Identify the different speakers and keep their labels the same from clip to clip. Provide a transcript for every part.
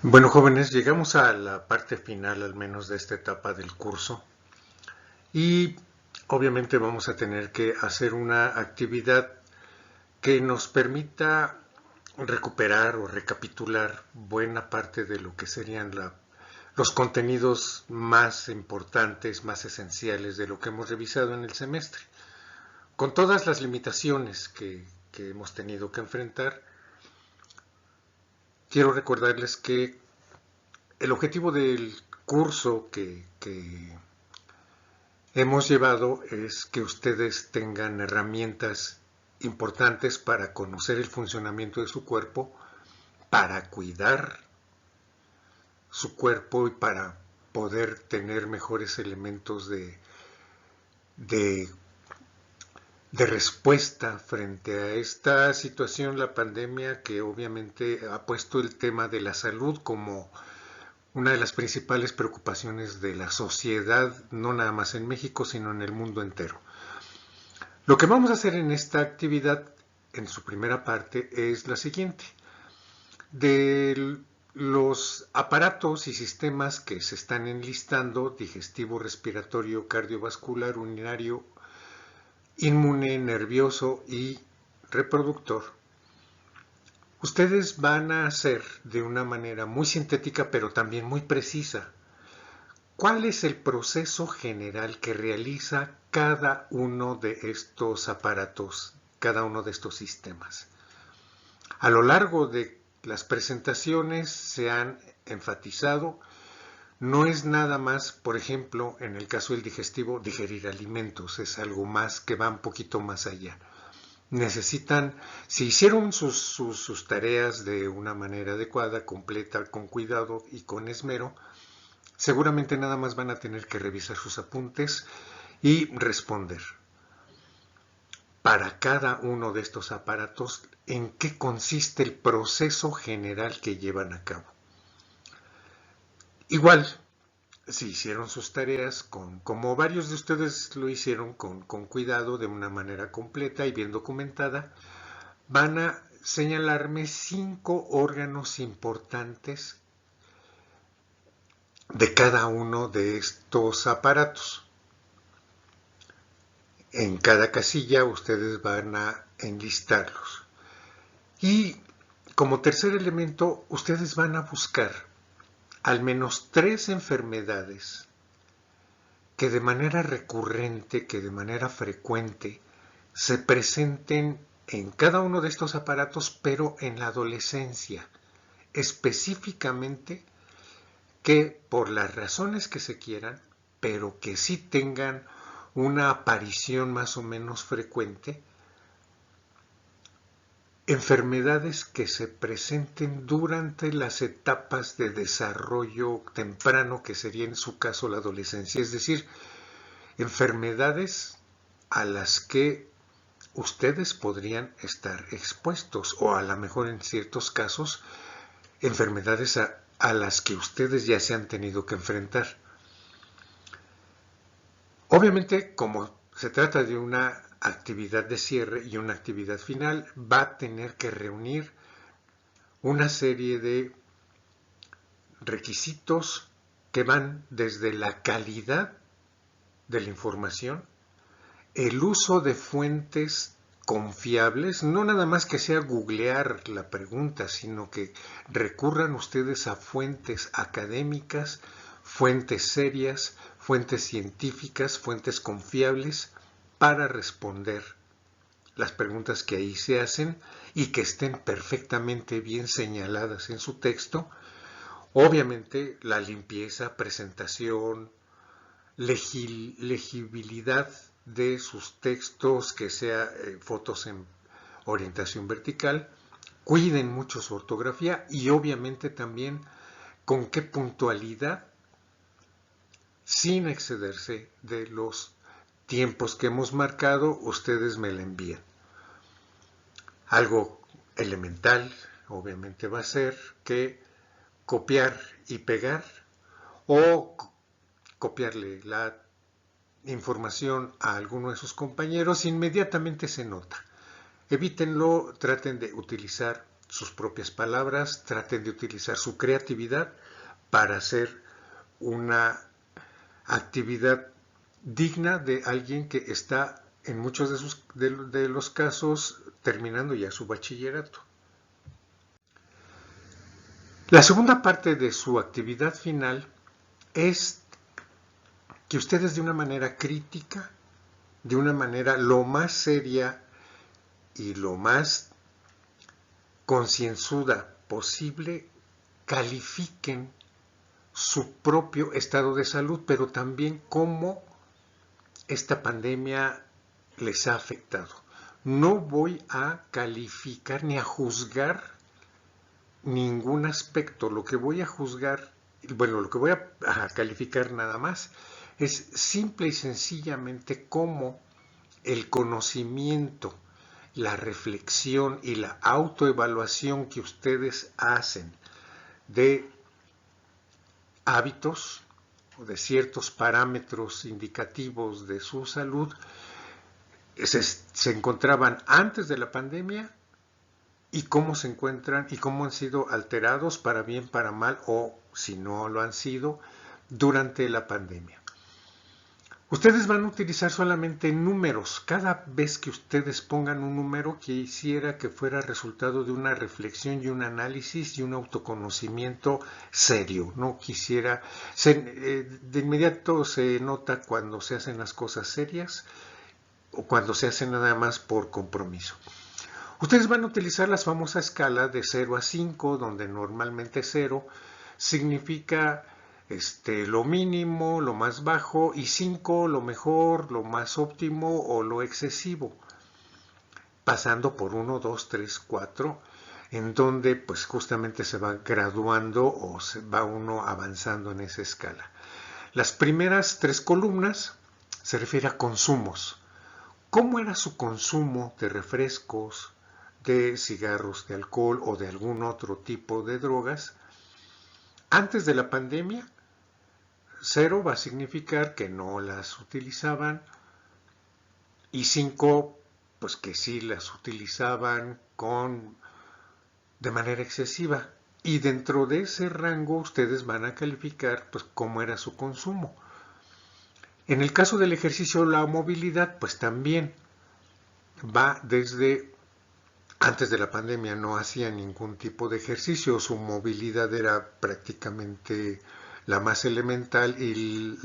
Speaker 1: Bueno, jóvenes, llegamos a la parte final, al menos de esta etapa del curso, y obviamente vamos a tener que hacer una actividad que nos permita recuperar o recapitular buena parte de lo que serían los contenidos más importantes, más esenciales de lo que hemos revisado en el semestre. Con todas las limitaciones que hemos tenido que enfrentar, quiero recordarles que el objetivo del curso que hemos llevado es que ustedes tengan herramientas importantes para conocer el funcionamiento de su cuerpo, para cuidar su cuerpo y para poder tener mejores elementos de, de respuesta frente a esta situación, la pandemia, que obviamente ha puesto el tema de la salud como una de las principales preocupaciones de la sociedad, no nada más en México, sino en el mundo entero. Lo que vamos a hacer en esta actividad, en su primera parte, es la siguiente. De los aparatos y sistemas que se están enlistando, digestivo, respiratorio, cardiovascular, urinario, inmune, nervioso y reproductor, ustedes van a hacer de una manera muy sintética, pero también muy precisa, ¿cuál es el proceso general que realiza cada uno de estos aparatos, cada uno de estos sistemas? A lo largo de las presentaciones se han enfatizado, no es nada más, por ejemplo, en el caso del digestivo, digerir alimentos, es algo más que va un poquito más allá. Necesitan, si hicieron sus tareas de una manera adecuada, completa, con cuidado y con esmero, seguramente nada más van a tener que revisar sus apuntes y responder. Para cada uno de estos aparatos, ¿en qué consiste el proceso general que llevan a cabo? Igual, si hicieron sus tareas, como varios de ustedes lo hicieron con cuidado, de una manera completa y bien documentada, van a señalarme 5 órganos importantes de cada uno de estos aparatos. En cada casilla ustedes van a enlistarlos. Y como tercer elemento, ustedes van a buscar al menos 3 enfermedades que de manera recurrente, que de manera frecuente, se presenten en cada uno de estos aparatos, pero en la adolescencia. Específicamente que por las razones que se quieran, pero que sí tengan una aparición más o menos frecuente, enfermedades que se presenten durante las etapas de desarrollo temprano, que sería en su caso la adolescencia, es decir, enfermedades a las que ustedes podrían estar expuestos, o a lo mejor en ciertos casos enfermedades a las que ustedes ya se han tenido que enfrentar. Obviamente, como se trata de una actividad de cierre y una actividad final, va a tener que reunir una serie de requisitos que van desde la calidad de la información, el uso de fuentes confiables, no nada más que sea googlear la pregunta, sino que recurran ustedes a fuentes académicas, fuentes serias, fuentes científicas, fuentes confiables para responder las preguntas que ahí se hacen y que estén perfectamente bien señaladas en su texto. Obviamente la limpieza, presentación, legibilidad de sus textos, que sea fotos en orientación vertical, cuiden mucho su ortografía y obviamente también con qué puntualidad, sin excederse de los tiempos que hemos marcado, ustedes me la envían. Algo elemental, obviamente, va a ser que copiar y pegar, o copiarle la información a alguno de sus compañeros, inmediatamente se nota. Evítenlo, traten de utilizar sus propias palabras, traten de utilizar su creatividad para hacer una actividad digna de alguien que está en muchos de los casos terminando ya su bachillerato. La segunda parte de su actividad final es que ustedes de una manera crítica, de una manera lo más seria y lo más concienzuda posible, califiquen su propio estado de salud, pero también cómo esta pandemia les ha afectado. No voy a calificar ni a juzgar ningún aspecto. Lo que voy a juzgar, bueno, lo que voy a calificar nada más es simple y sencillamente cómo el conocimiento, la reflexión y la autoevaluación que ustedes hacen de hábitos o de ciertos parámetros indicativos de su salud se encontraban antes de la pandemia y cómo se encuentran y cómo han sido alterados para bien, para mal o si no lo han sido durante la pandemia. Ustedes van a utilizar solamente números. Cada vez que ustedes pongan un número, quisiera que fuera resultado de una reflexión y un análisis y un autoconocimiento serio. No quisiera... de inmediato se nota cuando se hacen las cosas serias o cuando se hacen nada más por compromiso. Ustedes van a utilizar la famosa escala de 0 a 5, donde normalmente 0 significa lo mínimo, lo más bajo, y 5 lo mejor, lo más óptimo o lo excesivo, pasando por 1, 2, 3, 4, en donde pues justamente se va graduando o se va uno avanzando en esa escala. Las primeras 3 columnas se refiere a consumos. ¿Cómo era su consumo de refrescos, de cigarros, de alcohol o de algún otro tipo de drogas antes de la pandemia? 0 va a significar que no las utilizaban y 5 pues que sí las utilizaban de manera excesiva, y dentro de ese rango ustedes van a calificar pues cómo era su consumo. En el caso del ejercicio o la movilidad, pues también va desde antes de la pandemia no hacía ningún tipo de ejercicio, su movilidad era prácticamente la más elemental, y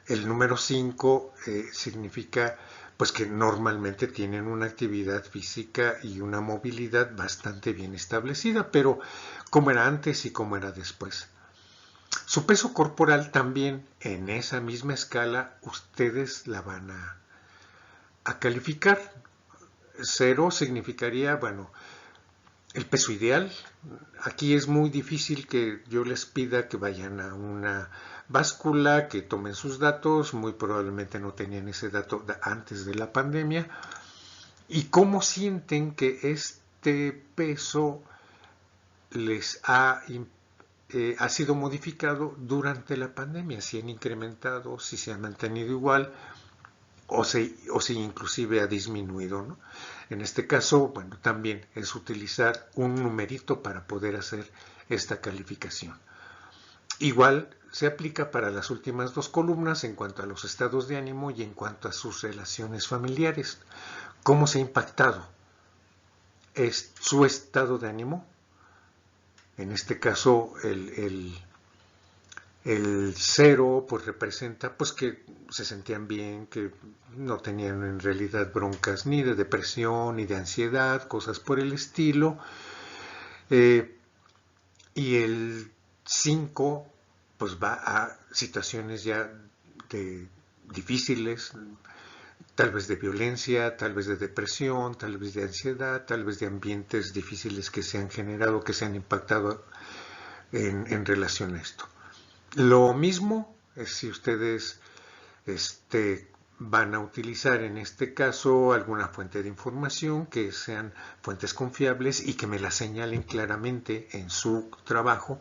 Speaker 1: el número 5 significa pues que normalmente tienen una actividad física y una movilidad bastante bien establecida, pero como era antes y como era después. Su peso corporal también en esa misma escala ustedes la van a calificar. 0 significaría, bueno, el peso ideal. Aquí es muy difícil que yo les pida que vayan a una báscula, que tomen sus datos, muy probablemente no tenían ese dato antes de la pandemia. ¿Y cómo sienten que este peso les ha sido modificado durante la pandemia? Si han incrementado, si se ha mantenido igual, o si inclusive ha disminuido, ¿no? En este caso, bueno, también es utilizar un numerito para poder hacer esta calificación. Igual se aplica para las últimas 2 columnas en cuanto a los estados de ánimo y en cuanto a sus relaciones familiares. ¿Cómo se ha impactado su estado de ánimo? En este caso, el 0 pues representa pues que se sentían bien, que no tenían en realidad broncas ni de depresión ni de ansiedad, cosas por el estilo. Y el 5 pues va a situaciones ya difíciles, tal vez de violencia, tal vez de depresión, tal vez de ansiedad, tal vez de ambientes difíciles que se han generado, que se han impactado en relación a esto. Lo mismo es si ustedes van a utilizar en este caso alguna fuente de información, que sean fuentes confiables y que me la señalen claramente en su trabajo,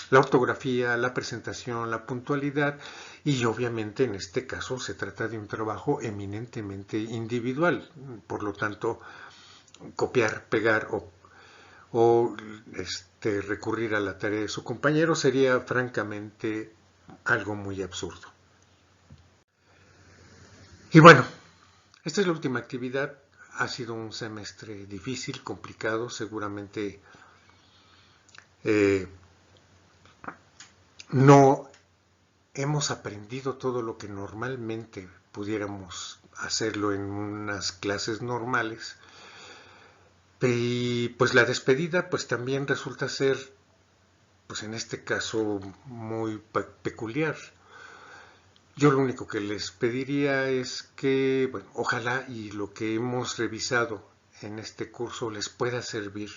Speaker 1: la ortografía, la presentación, la puntualidad, y obviamente en este caso se trata de un trabajo eminentemente individual, por lo tanto copiar, pegar o recurrir a la tarea de su compañero sería francamente algo muy absurdo. Y bueno, esta es la última actividad. Ha sido un semestre difícil, complicado, seguramente no hemos aprendido todo lo que normalmente pudiéramos hacerlo en unas clases normales. Y pues la despedida pues también resulta ser, pues en este caso, muy peculiar. Yo lo único que les pediría es que, bueno, ojalá y lo que hemos revisado en este curso les pueda servir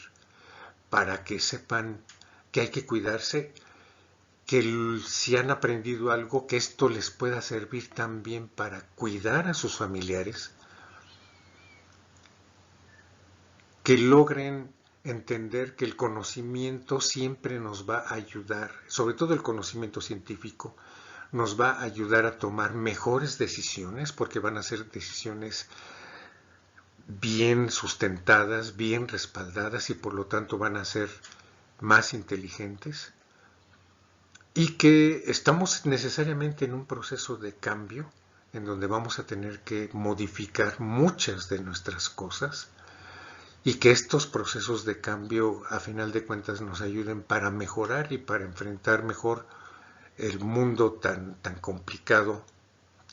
Speaker 1: para que sepan que hay que cuidarse, que si han aprendido algo, que esto les pueda servir también para cuidar a sus familiares, que logren entender que el conocimiento siempre nos va a ayudar, sobre todo el conocimiento científico, nos va a ayudar a tomar mejores decisiones, porque van a ser decisiones bien sustentadas, bien respaldadas y por lo tanto van a ser más inteligentes, y que estamos necesariamente en un proceso de cambio en donde vamos a tener que modificar muchas de nuestras cosas y que estos procesos de cambio a final de cuentas nos ayuden para mejorar y para enfrentar mejor el mundo tan complicado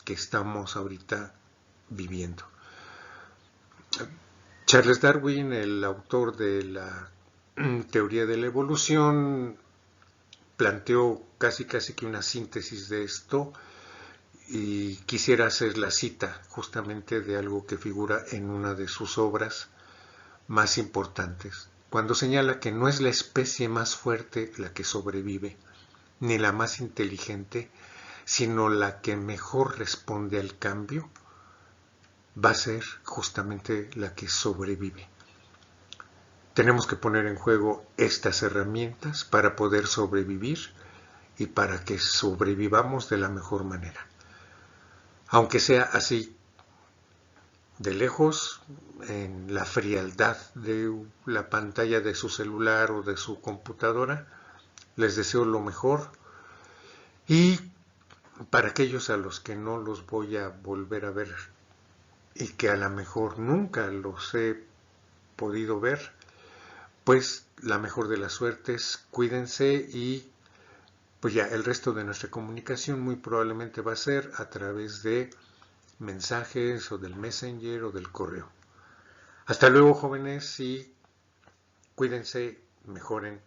Speaker 1: que estamos ahorita viviendo. Charles Darwin, el autor de la teoría de la evolución, planteó casi que una síntesis de esto, y quisiera hacer la cita justamente de algo que figura en una de sus obras más importantes, cuando señala que no es la especie más fuerte la que sobrevive, ni la más inteligente, sino la que mejor responde al cambio, va a ser justamente la que sobrevive. Tenemos que poner en juego estas herramientas para poder sobrevivir y para que sobrevivamos de la mejor manera. Aunque sea así, de lejos, en la frialdad de la pantalla de su celular o de su computadora, les deseo lo mejor. Y para aquellos a los que no los voy a volver a ver y que a lo mejor nunca los he podido ver, pues la mejor de las suertes, cuídense, y pues ya el resto de nuestra comunicación muy probablemente va a ser a través de mensajes o del Messenger o del correo. Hasta luego, jóvenes, y cuídense, mejoren.